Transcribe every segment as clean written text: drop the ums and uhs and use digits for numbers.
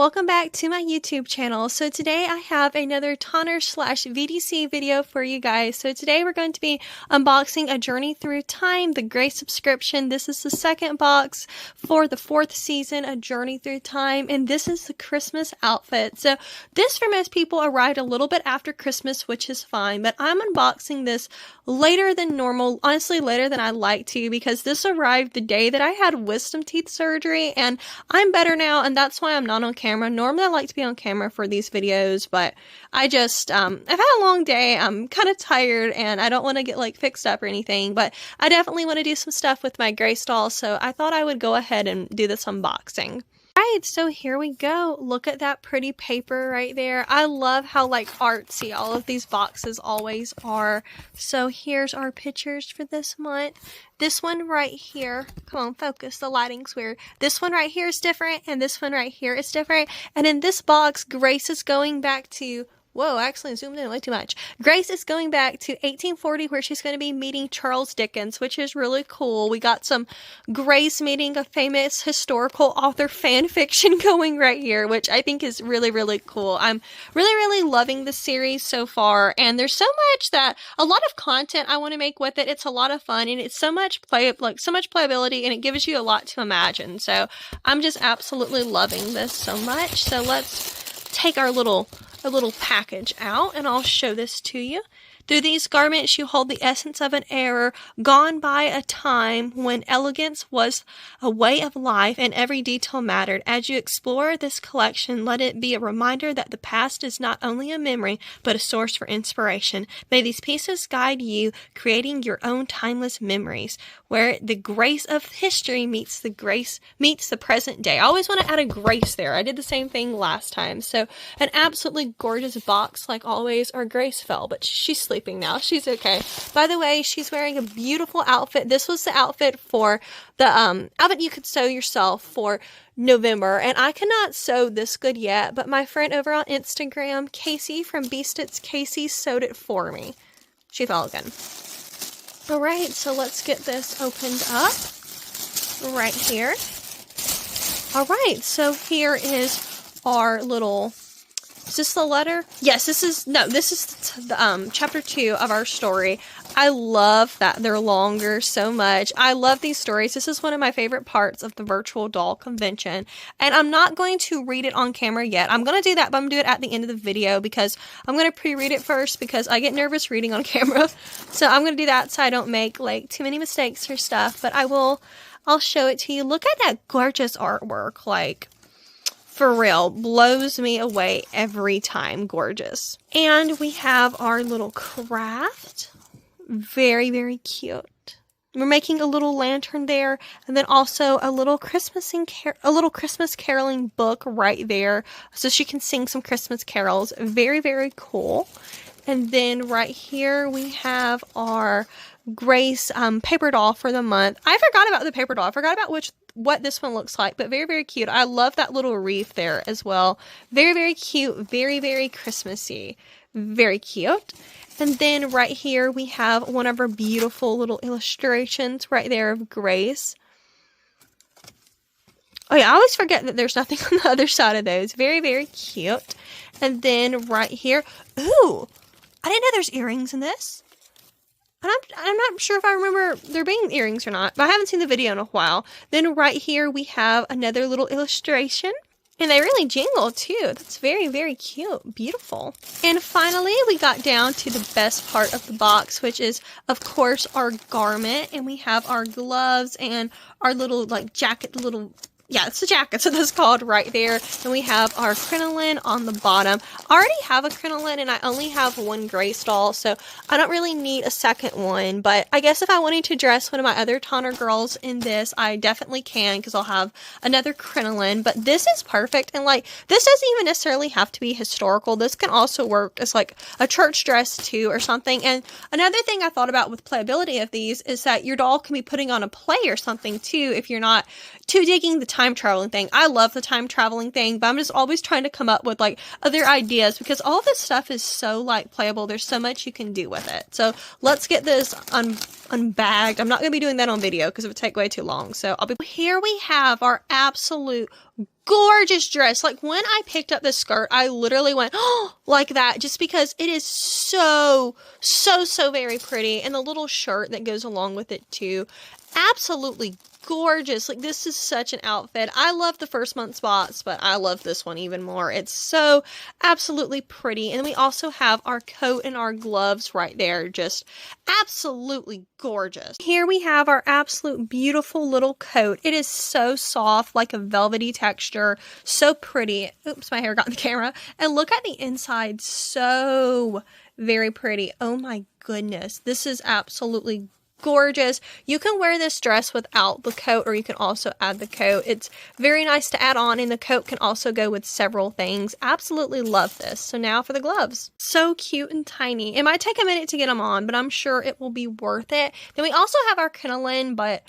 welcome back to my YouTube channel. So today I have another Tonner / VDC video for you guys. So today we're going to be unboxing A Journey Through Time, the Grace subscription. This is the second box for the 4th season, A Journey Through Time, and this is the Christmas outfit. So this for most people arrived a little bit after Christmas, which is fine, but I'm unboxing this later than normal, honestly later than I like to, because this arrived the day that I had wisdom teeth surgery, and I'm better now, and that's why I'm not on camera. Normally I like to be on camera for these videos, but I just I've had a long day. I'm kind of tired and I don't want to get like fixed up or anything, but I definitely want to do some stuff with my Grace doll, so I thought I would go ahead and do this unboxing. Alright, so here we go. Look at that pretty paper right there. I love how like artsy all of these boxes always are. So here's our pictures for this month. This one right here, come on, focus, the lighting's weird. This one right here is different, and this one right here is different. And in this box, Grace is going back to, whoa, I actually zoomed in way too much. Grace is going back to 1840, where she's going to be meeting Charles Dickens, which is really cool. We got some Grace meeting a famous historical author fan fiction going right here, which I think is really, really cool. I'm really loving the series so far, and there's so much that, a lot of content I want to make with it. It's a lot of fun, and it's so much playability, and it gives you a lot to imagine. So I'm just absolutely loving this so much. So let's take our little package out, and I'll show this to you. Through these garments you hold the essence of an era gone by, a time when elegance was a way of life and every detail mattered. As you explore this collection, let it be a reminder that the past is not only a memory, but a source for inspiration. May these pieces guide you, creating your own timeless memories, where the grace of history meets the present day. I always want to add a grace there. I did the same thing last time. So an absolutely gorgeous box like always. Our Grace fell, but she's sleeping now. She's okay. By the way, she's wearing a beautiful outfit. This was the outfit for the outfit you could sew yourself for November, and I cannot sew this good yet, but my friend over on Instagram, Casey from Beastits Casey, sewed it for me. She fell again. Alright, so let's get this opened up right here. Alright, so here is our little, is this the letter? Yes, this is the chapter 2 of our story. I love that they're longer so much. I love these stories. This is one of my favorite parts of the virtual doll convention. And I'm not going to read it on camera yet. I'm going to do that, but I'm going to do it at the end of the video because I'm going to pre-read it first because I get nervous reading on camera. So I'm going to do that so I don't make like too many mistakes or stuff. But I'll show it to you. Look at that gorgeous artwork. Like, for real, blows me away every time. Gorgeous. And we have our little craft. Very cute. We're making a little lantern there, and then also a little Christmas caroling book right there, so she can sing some Christmas carols. Very cool. And then right here we have our Grace paper doll for the month. I forgot about the paper doll. I forgot about what this one looks like, but very cute. I love that little wreath there as well. Very cute. Very Christmassy. Very cute. And then right here we have one of our beautiful little illustrations right there of Grace. Oh yeah, I always forget that there's nothing on the other side of those. Very cute. And then right here, ooh, I didn't know there's earrings in this. And I'm not sure if I remember there being earrings or not, but I haven't seen the video in a while. Then right here we have another little illustration. And they really jingle too. That's very cute. Beautiful. And finally, we got down to the best part of the box, which is, of course, our garment. And we have our gloves and our little, like, jacket, yeah, it's a jacket, so that's called right there. And we have our crinoline on the bottom. I already have a crinoline, and I only have one Grace doll, so I don't really need a second one. But I guess if I wanted to dress one of my other Tonner girls in this, I definitely can, because I'll have another crinoline. But this is perfect, and like, this doesn't even necessarily have to be historical. This can also work as like a church dress too, or something. And another thing I thought about with playability of these is that your doll can be putting on a play or something too, if you're not too digging the time traveling thing. I love the time traveling thing, but I'm just always trying to come up with like other ideas, because all this stuff is so like playable. There's so much you can do with it. So let's get this unbagged. I'm not going to be doing that on video because it would take way too long. So here we have our absolute gorgeous dress. Like, when I picked up this skirt, I literally went, oh, like that, just because it is so very pretty. And the little shirt that goes along with it too, absolutely gorgeous. Like, this is such an outfit. I love the first month's box, but I love this one even more. It's so absolutely pretty. And then we also have our coat and our gloves right there, just absolutely gorgeous. Here we have our absolute beautiful little coat. It is so soft, like a velvety texture, so pretty. Oops, my hair got in the camera. And look at the inside, so very pretty. Oh my goodness, this is absolutely gorgeous. You can wear this dress without the coat, or you can also add the coat. It's very nice to add on, and the coat can also go with several things. Absolutely love this. So now for the gloves. So cute and tiny. It might take a minute to get them on, but I'm sure it will be worth it. Then we also have our crinoline, but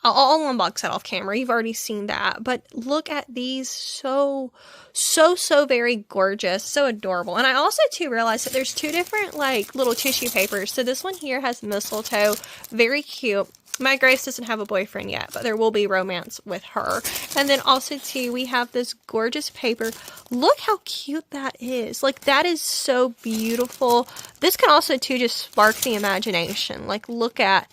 I'll unbox that off camera. You've already seen that. But look at these. So very gorgeous. So adorable. And I also too realized that there's two different like little tissue papers. So this one here has mistletoe. Very cute. My Grace doesn't have a boyfriend yet, but there will be romance with her. And then also too, we have this gorgeous paper. Look how cute that is. Like, that is so beautiful. This can also too just spark the imagination. Like, look at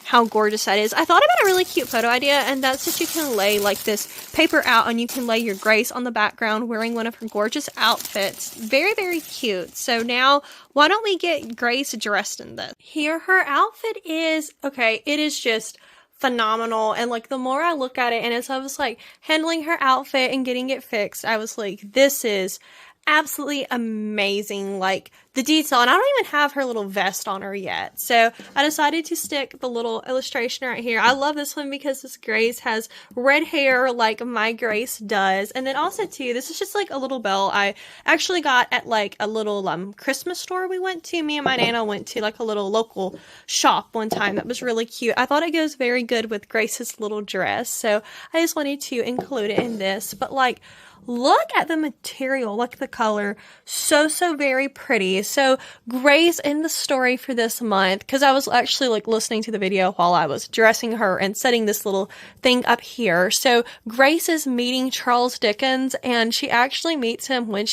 how gorgeous that is. I thought about a really cute photo idea, and that's that you can lay like this paper out, and you can lay your Grace on the background wearing one of her gorgeous outfits. Very cute. So now, why don't we get Grace dressed in this? Here her outfit is. Okay, it is just phenomenal. And like, the more I look at it, and as I was like handling her outfit and getting it fixed, I was like, this is absolutely amazing. Like, the detail, and I don't even have her little vest on her yet, so I decided to stick the little illustration right here. I love this one because this Grace has red hair like my Grace does. And then also too, this is just like a little bell I actually got at like a little Christmas store we went to. Me and my Nana went to like a little local shop one time that was really cute. I thought it goes very good with Grace's little dress, so I just wanted to include it in this. But like, look at the material, like the color, so very pretty. So Grace in the story for this month, because I was actually like listening to the video while I was dressing her and setting this little thing up here. So Grace is meeting Charles Dickens, and she actually meets him when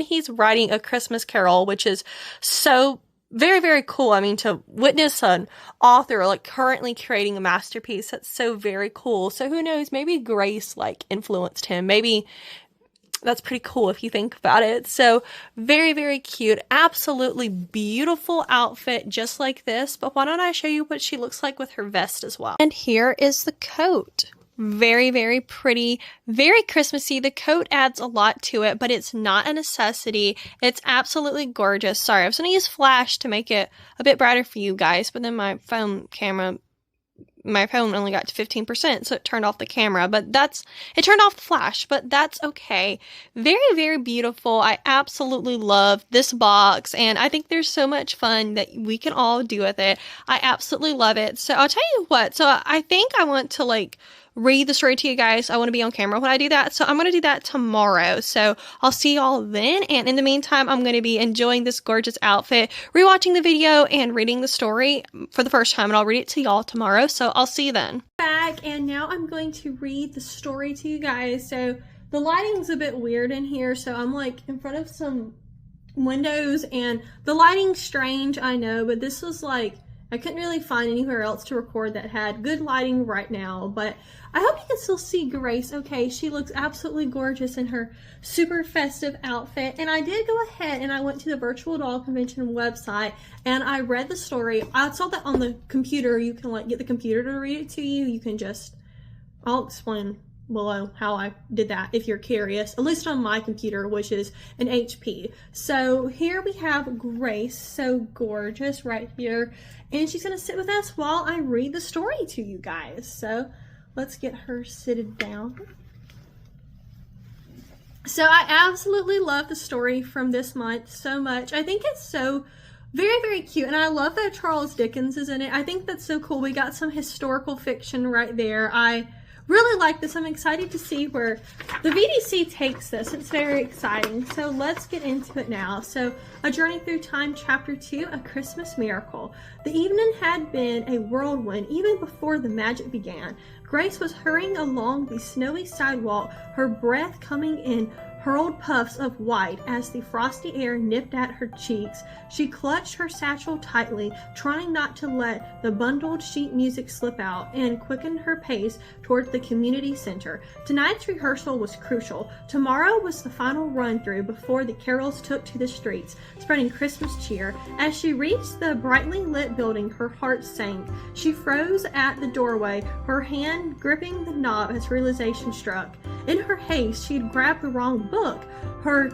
he's writing A Christmas Carol, which is so very cool. I mean, to witness an author like currently creating a masterpiece, that's so very cool. So who knows, maybe Grace like influenced him. Maybe that's pretty cool if you think about it. So very cute. Absolutely beautiful outfit just like this. But why don't I show you what she looks like with her vest as well. And here is the coat. Very pretty, very Christmassy. The coat adds a lot to it, but it's not a necessity. It's absolutely gorgeous. Sorry, I was going to use flash to make it a bit brighter for you guys, but then my phone only got to 15%, so it turned off the camera, but it turned off the flash, but that's okay. Very beautiful. I absolutely love this box, and I think there's so much fun that we can all do with it. I absolutely love it. So I'll tell you what, so I think I want to like read the story to you guys. I want to be on camera when I do that, so I'm going to do that tomorrow. So I'll see y'all then, and in the meantime, I'm going to be enjoying this gorgeous outfit, rewatching the video, and reading the story for the first time, and I'll read it to y'all tomorrow, so I'll see you then. Back, and now I'm going to read the story to you guys. So the lighting's a bit weird in here, so I'm like in front of some windows, and the lighting's strange, I know, but this was like, I couldn't really find anywhere else to record that had good lighting right now, but I hope you can still see Grace okay. She looks absolutely gorgeous in her super festive outfit, and I did go ahead and I went to the Virtual Doll Convention website and I read the story. I saw that on the computer. You can like get the computer to read it to you. You can just, I'll explain below how I did that if you're curious, at least on my computer, which is an HP. So here we have Grace, so gorgeous right here, and she's gonna sit with us while I read the story to you guys. So let's get her seated down. So I absolutely love the story from this month so much. I think it's so very cute, and I love that Charles Dickens is in it. I think that's so cool. We got some historical fiction right there. I really like this. I'm excited to see where the VDC takes this. It's very exciting. So let's get into it now. So A Journey Through Time, Chapter 2, A Christmas Miracle. The evening had been a whirlwind even before the magic began. Grace was hurrying along the snowy sidewalk, her breath coming in hurled puffs of white as the frosty air nipped at her cheeks. She clutched her satchel tightly, trying not to let the bundled sheet music slip out, and quickened her pace towards the community center. Tonight's rehearsal was crucial. Tomorrow was the final run-through before the carols took to the streets, spreading Christmas cheer. As she reached the brightly lit building, her heart sank. She froze at the doorway, her hand gripping the knob as realization struck. In her haste, she'd grabbed the wrong book. Her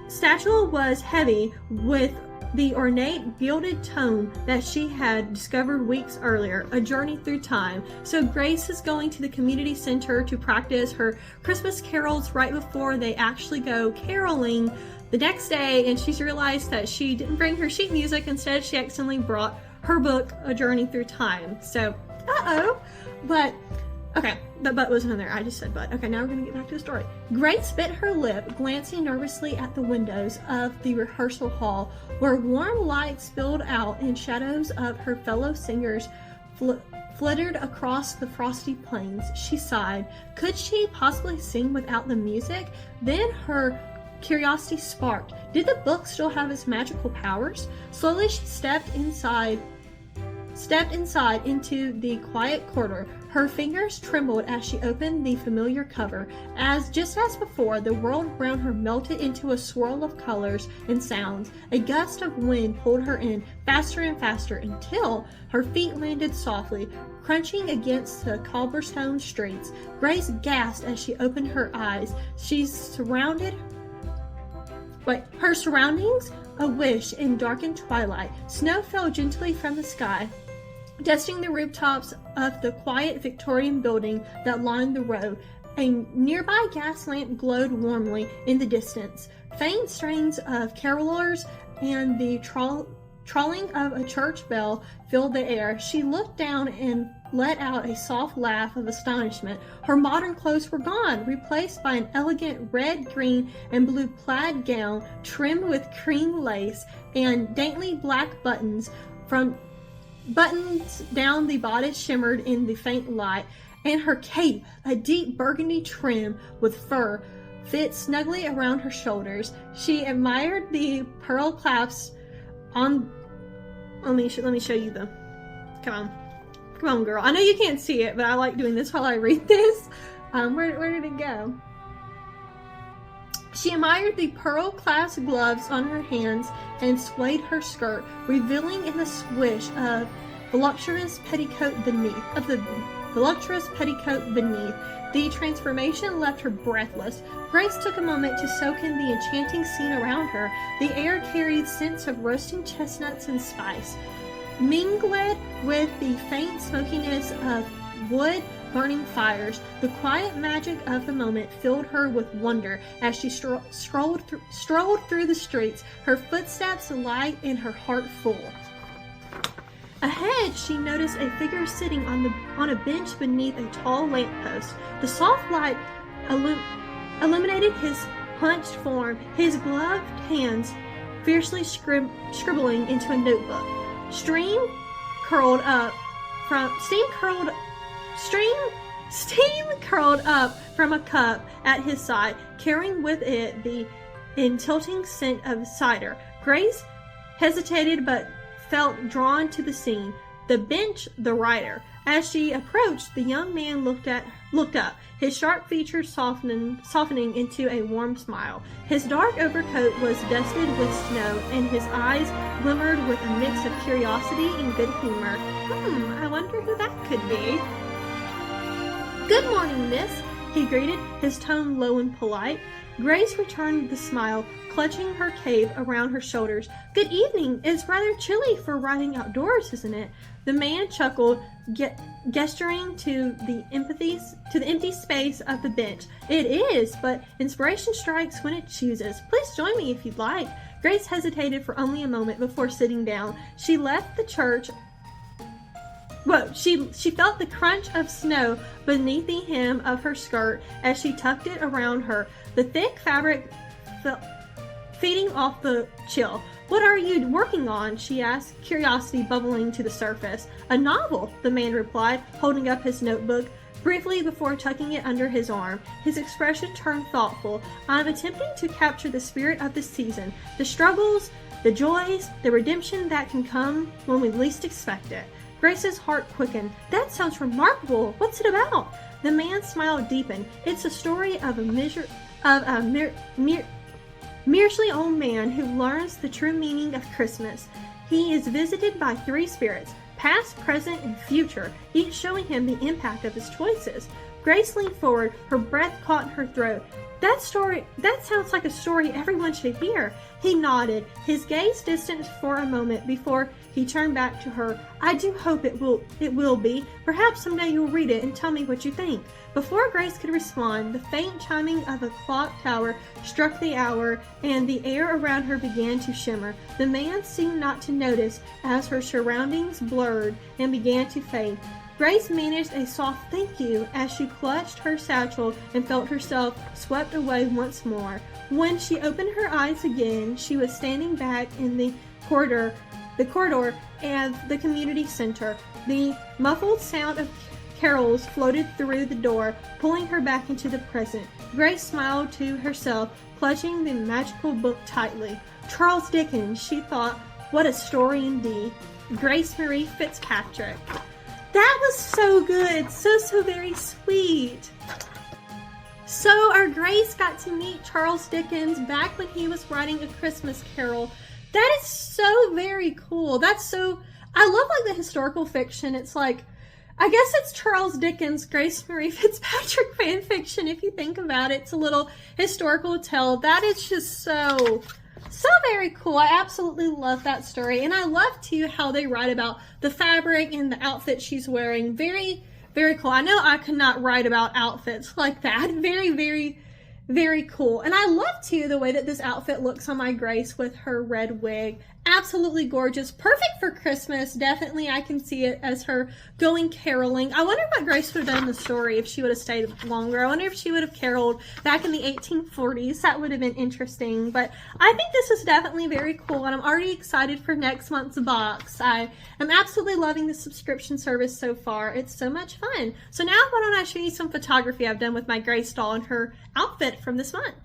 satchel was heavy with the ornate gilded tome that she had discovered weeks earlier, A Journey Through Time. So Grace is going to the community center to practice her Christmas carols right before they actually go caroling the next day, and she's realized that she didn't bring her sheet music. Instead, she accidentally brought her book, A Journey Through Time. So, but okay, the but wasn't in there. I just said but. Okay, now we're going to get back to the story. Grace bit her lip, glancing nervously at the windows of the rehearsal hall, where warm light spilled out and shadows of her fellow singers flittered across the frosty plains. She sighed. Could she possibly sing without the music? Then her curiosity sparked. Did the book still have its magical powers? Slowly she stepped inside into the quiet corridor. Her fingers trembled as she opened the familiar cover. Just as before, the world around her melted into a swirl of colors and sounds. A gust of wind pulled her in faster and faster until her feet landed softly, crunching against the cobblestone streets. Grace gasped as she opened her eyes. Her surroundings awish in darkened twilight. Snow fell gently from the sky, dusting the rooftops of the quiet Victorian building that lined the road. A nearby gas lamp glowed warmly in the distance. Faint strains of carolers and the trolling of a church bell filled the air. She looked down and let out a soft laugh of astonishment. Her modern clothes were gone, replaced by an elegant red, green, and blue plaid gown trimmed with cream lace and dainty black buttons down the bodice shimmered in the faint light, and her cape, a deep burgundy trim with fur, fit snugly around her shoulders. She admired the pearl clasps on. Let me show you them. Come on, girl. I know you can't see it, but I like doing this while I read this. Where did it go? She admired the pearl-clasped gloves on her hands and swayed her skirt, revealing in the swish of voluptuous petticoat beneath. The transformation left her breathless. Grace took a moment to soak in the enchanting scene around her. The air carried scents of roasting chestnuts and spice, mingled with the faint smokiness of wood burning fires. The quiet magic of the moment filled her with wonder as she strolled through the streets, her footsteps light and her heart full. Ahead, she noticed a figure sitting on a bench beneath a tall lamppost. The soft light illuminated his hunched form, his gloved hands fiercely scribbling into a notebook. Steam curled up from a cup at his side, carrying with it the tilting scent of cider. Grace hesitated but felt drawn to the scene. The bench, the writer. As she approached, the young man looked up, his sharp features softening into a warm smile. His dark overcoat was dusted with snow, and his eyes glimmered with a mix of curiosity and good humor. I wonder who that could be. "Good morning, miss," he greeted, his tone low and polite. Grace returned the smile, clutching her cape around her shoulders. "Good evening. It's rather chilly for riding outdoors, isn't it?" The man chuckled, gesturing to the empty space of the bench. "It is, but inspiration strikes when it chooses. Please join me if you'd like." Grace hesitated for only a moment before sitting down. She left the church Whoa, she felt the crunch of snow beneath the hem of her skirt as she tucked it around her, the thick fabric feeding off the chill. "What are you working on?" she asked, curiosity bubbling to the surface. "A novel," the man replied, holding up his notebook briefly before tucking it under his arm. His expression turned thoughtful. "I'm attempting to capture the spirit of the season, the struggles, the joys, the redemption that can come when we least expect it." Grace's heart quickened. "That sounds remarkable. What's it about?" The man's smile deepened. "It's a story of a miserly old man who learns the true meaning of Christmas. He is visited by 3 spirits, past, present, and future, each showing him the impact of his choices." Grace leaned forward, her breath caught in her throat. That sounds like a story everyone should hear." He nodded, his gaze distant for a moment before he turned back to her. "I do hope it will be. Perhaps someday you'll read it and tell me what you think." Before Grace could respond, the faint chiming of a clock tower struck the hour, and the air around her began to shimmer. The man seemed not to notice as her surroundings blurred and began to fade. Grace managed a soft "thank you" as she clutched her satchel and felt herself swept away once more. When she opened her eyes again, she was standing back in the corridor of the community center. The muffled sound of carols floated through the door, pulling her back into the present. Grace smiled to herself, clutching the magical book tightly. Charles Dickens, she thought. What a story indeed. Grace Marie Fitzpatrick. That was so good, so very sweet. So our Grace got to meet Charles Dickens back when he was writing A Christmas Carol. That is so very cool. I love like the historical fiction. It's like, I guess it's Charles Dickens' Grace Marie Fitzpatrick fan fiction if you think about it. It's a little historical tale. That is just so very cool. I absolutely love that story. And I love too how they write about the fabric and the outfit she's wearing. Very, very cool. I know I could not write about outfits like that. Very, very cool. And I love too the way that this outfit looks on my Grace with her red wig. Absolutely gorgeous. Perfect for Christmas. Definitely I can see it as her going caroling. I wonder what Grace would have done in the story if she would have stayed longer. I wonder if she would have caroled back in the 1840s. That would have been interesting. But I think this is definitely very cool, and I'm already excited for next month's box. I am absolutely loving the subscription service so far. It's so much fun. So now why don't I show you some photography I've done with my Grace doll and her outfit from this month.